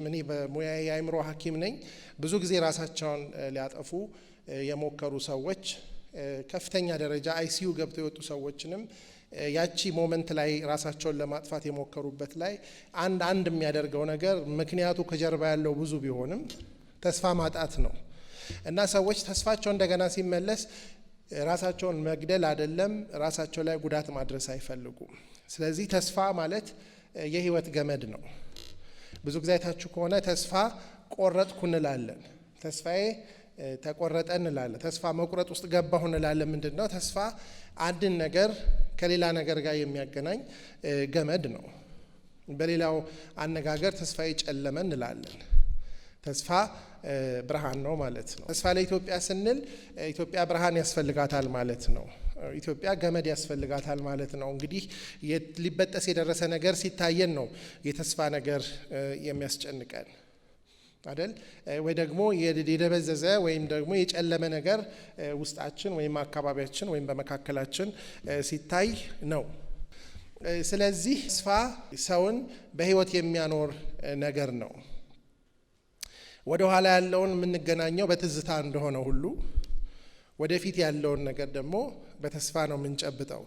እኔ በሙያዬ የአእምሮ ሐኪም ነኝ። ብዙ ጊዜ ራሳቸውን ሊያጠፉ የሞከሩ ሰዎች ከፍተኛ ደረጃ አይሲዩ ገብተው የወጡ ሰዎችንም ያቺ ሞመንት ላይ ራሳቸውን ለማጥፋት የሞከሩበት ላይ አንድ የሚያደርገው ነገር ምክንያቱ ከጀርባ ያለው ብዙ ቢሆንም ተስፋ ማጣት ነው እና ሰዎች ተስፋቸው እንደገና ሲመለስ ራሳቸውን መግደል አይደለም ራሳቸው ላይ ጉዳት ማድረስ አይፈልጉም። ስለዚህ ተስፋ ማለት የህይወት ገመድ ነው። ብዙ ጊዜ አይታችሁ ከሆነ ተስፋ ቆረጥኩ እንላለን፣ ተስፋዬ ተቆረጠ እንላለን፣ ተስፋ መቁረጥ ውስጥ ገባሁ እንላለን። ምንድነው ተስፋ? አንድን ነገር ከሌላ ነገር ጋር የሚያገናኝ ገመድ ነው። በሌላው አነጋገር ተስፋዬ ጨለመ እንላለን። ተስፋ ብርሃን ነው ማለት ነው። ተስፋ ለኢትዮጵያ ስንል ኢትዮጵያ ብርሃን ያስፈልጋታል ማለት ነው። ኢትዮጵያ ገመድ ያስፈልጋታል ማለት ነው። እንግዲህ ሊበጠስ የደረሰ ነገር ሲታየን ነው የተስፋ ነገር የሚያስጨንቀን አይደል? ወይ ደግሞ የደበዘዘ ወይም ደግሞ የጨለመ ነገር ውስጣችን ወይም አካባቢያችን ወይም በመካከላችን ሲታይ ነው። ስለዚህ ተስፋ ሰውን በህይወት የሚያኖር ነገር ነው። ወደ ኋላ ያለውን የምንገናኘው በትዝታ እንደሆነ ሁሉ ወደፊት ያለውን ነገር ደግሞ በተስፋ ነው የምንጨብጠው።